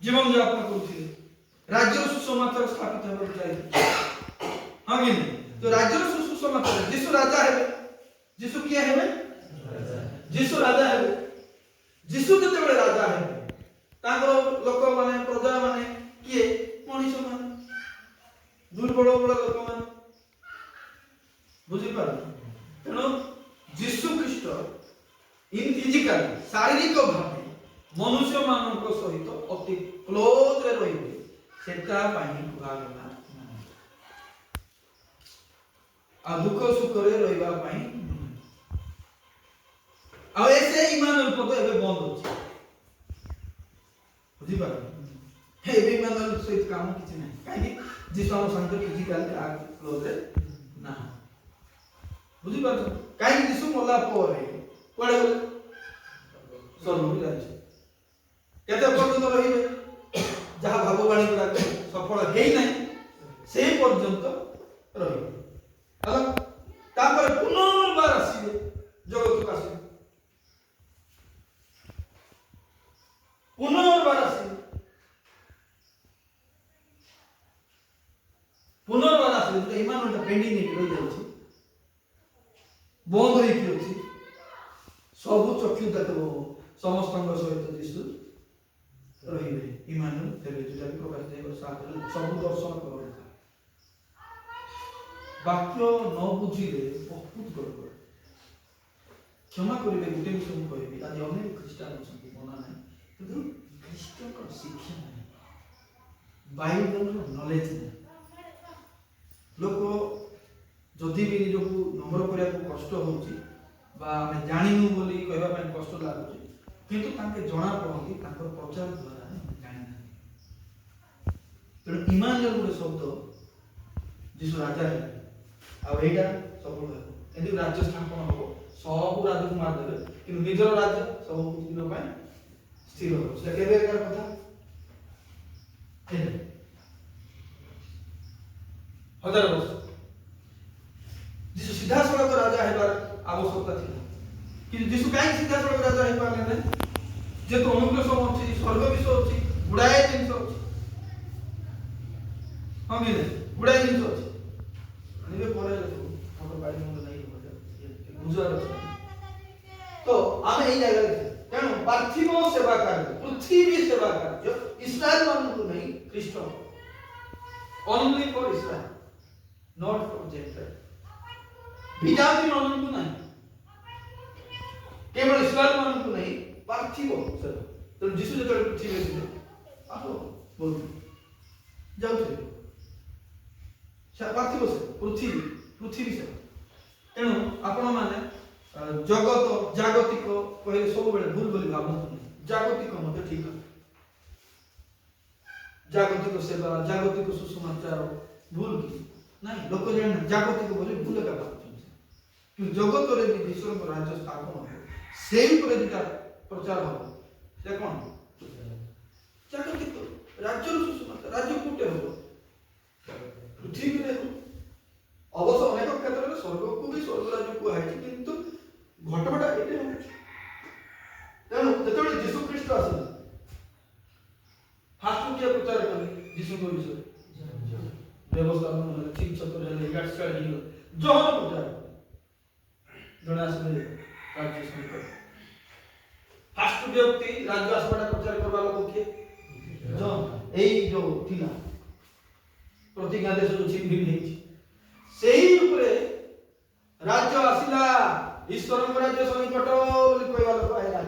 जीवन यापन करुथिले राज्य सुसमाचार स्थापित होबा जाय हां कि तो राज्य सुसमाचार जीसु राजा हेबे जीसु किया हेबे जीसु राजा हेबे जीसु जते बेले राजा हेबे तांकर लोक माने प्रजा माने किए मनुष्य माने दुर्बल बड़ लोक माने बुझी पार तेणु जीसु ख्रीष्ट इन फिजिकल शारीरिक भाव मनुष्य मानक सहित अति क्लोज रे रहिबे सेटा पानी कुहागला आ दुख सुख रे रहिबा पाई आ ऐसे ईमान पद एबे बंद होछि बुझी पार हे एबे ईमान सहित काम किछि नै काहे जीसु हम संत फिजिकल आ क्लोज रे ना बुझी पार काहे जीसु मोला परे कोडे सर्व राज्य केते पर्यंत रहिबे जहा भाववाणी गुडा सफल हेई नै सेही पर्यंत रहिबे हला तापर पुनर्बार आसीबे जगत को आसीबे पुनर्बार आसीबे तो ईमान पेंडिंग नै रहि जाउछि बंद होई कि सब चक्षु देखबो समस्त सहित जीसु रहिबे ईमान देबे जेटा प्रकाश देव साथ सब दर्शन करो वाक्य न बुझिले बहुत गड़बड़ क्षमा करिवे गुटे विषय मु कहबी आज अनेक ख्रीस्टान अछंती मना नै किंतु ख्रीष्ट को शिक्षा नै बाइबल रो नॉलेज नै लोक जदि भी निजको नम्र करिया को कष्ट होउची बा हम जानिनु बोली कहबा पय कष्ट लागुची किंतु ताके जणा पड़ती ताकर प्रचार द्वारा जानि ना तेणु ईमान जो गोटे शब्द जीसु राजा है आ एटा सफल है एदि राज्य स्थापन हो सब राज्य को मार देबे कि निजर राज्य सब दिन पय स्थिर हो से केबे कर कथा है हजार वर्ष जीसु सीधा सड़क राजा हेबार आवश्यकता थी कि जीसु काई सीधा सड़क राजा हे पाले नै जे तो अनुग्रह सब अछि स्वर्ग विश्व अछि गुडाए जिंस अछि हम नै गुडाए जिंस अछि अनिबे परे हमर बाड़ी मुंड नै हो बुझार तो आमे एई जागा तेणु पार्थिव सेवा कार्य पृथ्वी सेवा कार्य इस्राएल मानकु नै ख्रीष्ट only for Israel not for gentile विजाति मानकु नै केवल इस्राएल मानकु नै पार्थिव सेवा तो जीसु जत पृथ्वी रे आसो बोल जाउथे से पार्थिव से पृथ्वी से तेणु आपण माने जगत जागतिक कहले सब बेले भूल बोली भाबंतु जागतिक मते ठीक है जागतिक सेवा जागतिक सुसमाचार भूल की नहीं लोक जान जागतिक बोली भूल का बात कि जगत रे भी ईश्वर को राज्य स्थापन हो सेही पर दिटा प्रचार हो से कोन जागतिक राज्य सुसमाचार राज्य कोटे हो पृथ्वी रे अवश्य अनेक क्षेत्र में स्वर्ग को भी स्वर्ग राज्य को है किंतु घटबटा एते हो तेणु जतबे यीशु ख्रीष्ट आसे फास्ट के प्रचार करे यीशु को विषय व्यवस्था में ठीक छतर ले गार्ड स्टार्ट हिल जोहर प्रचार जणा आसे राज्य संकट फास्ट व्यक्ति राज्य आसबाटा प्रचार करबा लोक के जो एई जो थिला प्रतिज्ञा देश जो छिन भी नहीं सेही ऊपर राज्य आसिला ईश्वर राज्य संकट बोली कहवा लोक आइला